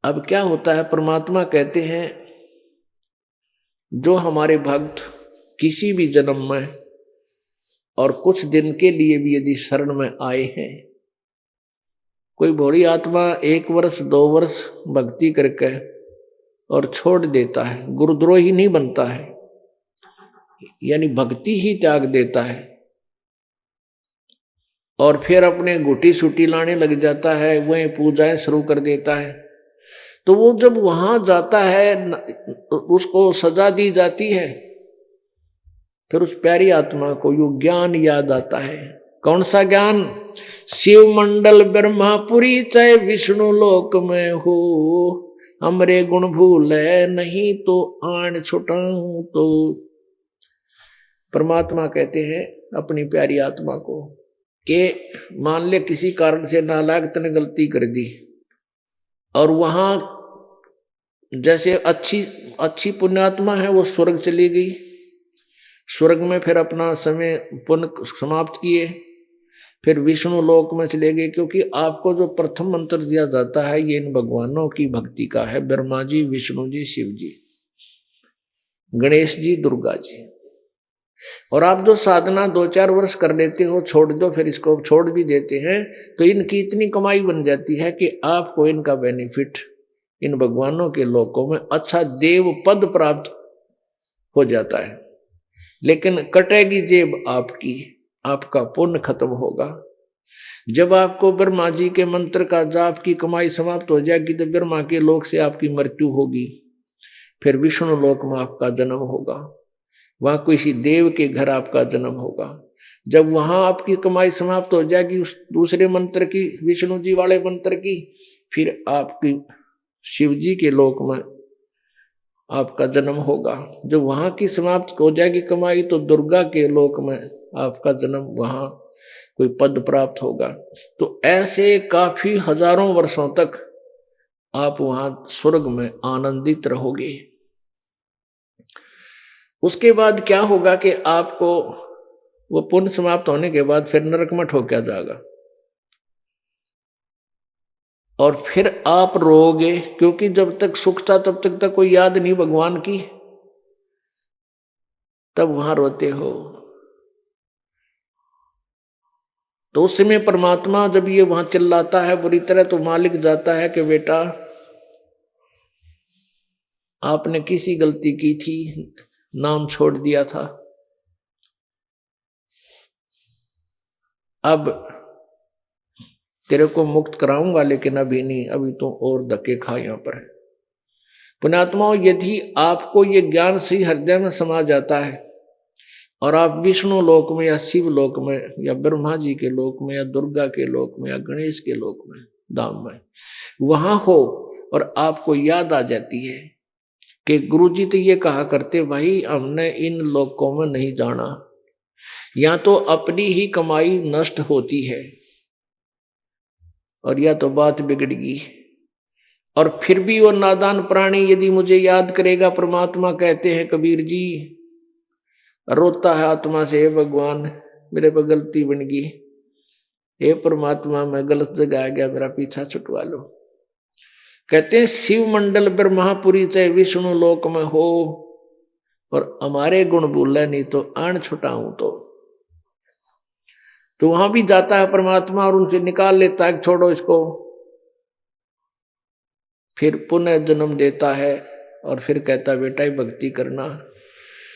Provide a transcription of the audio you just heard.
अब क्या होता है, परमात्मा कहते हैं जो हमारे भक्त किसी भी जन्म में और कुछ दिन के लिए भी यदि शरण में आए हैं, कोई भोली आत्मा 1 वर्ष 2 वर्ष भक्ति करके और छोड़ देता है, गुरुद्रोही नहीं बनता है, यानी भक्ति ही त्याग देता है और फिर अपने गुटी सुटी लाने लग जाता है, वही पूजाएं शुरू कर देता है, तो वो जब वहां जाता है उसको सजा दी जाती है, फिर उस प्यारी आत्मा को यो ज्ञान याद आता है। कौन सा ज्ञान? शिव मंडल ब्रह्मापुरी चाहे विष्णु लोक में हो, हमरे गुण भूले नहीं तो आन छुटाऊं। तो परमात्मा कहते हैं अपनी प्यारी आत्मा को कि मान ले किसी कारण से नालायक ने गलती कर दी और वहां जैसे अच्छी पुण्यात्मा है वो स्वर्ग चली गई, स्वर्ग में फिर अपना समय पुण्य समाप्त किए, फिर विष्णु लोक में चले गए, क्योंकि आपको जो प्रथम मंत्र दिया जाता है ये इन भगवानों की भक्ति का है, ब्रह्मा जी, विष्णु जी, शिव जी, गणेश जी, दुर्गा जी। और आप जो साधना 2-4 वर्ष कर लेते हो, छोड़ दो, फिर इसको छोड़ भी देते हैं, तो इनकी इतनी कमाई बन जाती है कि आपको इनका बेनिफिट इन भगवानों के लोकों में अच्छा देव पद प्राप्त हो जाता है। लेकिन कटेगी जेब आपकी, आपका पुण्य खत्म होगा। जब आपको ब्रह्मा जी के मंत्र का जाप की कमाई समाप्त हो जाएगी तो ब्रह्मा के लोक से आपकी मृत्यु होगी, फिर विष्णु लोक में आपका जन्म होगा, वहां किसी देव के घर आपका जन्म होगा। जब वहां आपकी कमाई समाप्त हो जाएगी उस दूसरे मंत्र की, विष्णु जी वाले मंत्र की, फिर आपकी शिव जी के लोक में आपका जन्म होगा। जब वहां की समाप्त हो जाएगी कमाई तो दुर्गा के लोक में आपका जन्म, वहां कोई पद प्राप्त होगा। तो ऐसे काफी हजारों वर्षों तक आप वहां स्वर्ग में आनंदित रहोगे। उसके बाद क्या होगा कि आपको वो पुण्य समाप्त होने के बाद फिर नरक में ठोका जाएगा और फिर आप रोओगे, क्योंकि जब तक सुख था तब तक कोई याद नहीं भगवान की, तब वहां रोते हो। तो उस समय परमात्मा जब ये वहां चिल्लाता है बुरी तरह, तो मालिक जाता है कि बेटा आपने किसी गलती की थी, नाम छोड़ दिया था, अब तेरे को मुक्त कराऊंगा, लेकिन अभी नहीं, अभी तो और धक्के खा यहां पर है। पुण्यात्माओं, यदि आपको ये ज्ञान से हृदय में समा जाता है और आप विष्णु लोक में या शिव लोक में या ब्रह्मा जी के लोक में या दुर्गा के लोक में या गणेश के लोक में, धाम में वहां हो और आपको याद आ जाती है कि गुरुजी तो ये कहा करते, भाई हमने इन लोकों में नहीं जाना, या तो अपनी ही कमाई नष्ट होती है और या तो बात बिगड़गी। और फिर भी वो नादान प्राणी यदि मुझे याद करेगा, परमात्मा कहते हैं कबीर जी, रोता है आत्मा से, हे भगवान मेरे पर गलती बन गई, हे परमात्मा मैं गलत जगह आ गया, मेरा पीछा छुटवा लो। कहते हैं शिव मंडल ब्रह्मापुरी चाहे विष्णु लोक में हो और हमारे गुण भूले नहीं तो आन छुटाऊं। तो वहां भी जाता है परमात्मा और उनसे निकाल लेता है, छोड़ो इसको, फिर पुनः जन्म देता है और फिर कहता है बेटा भक्ति करना,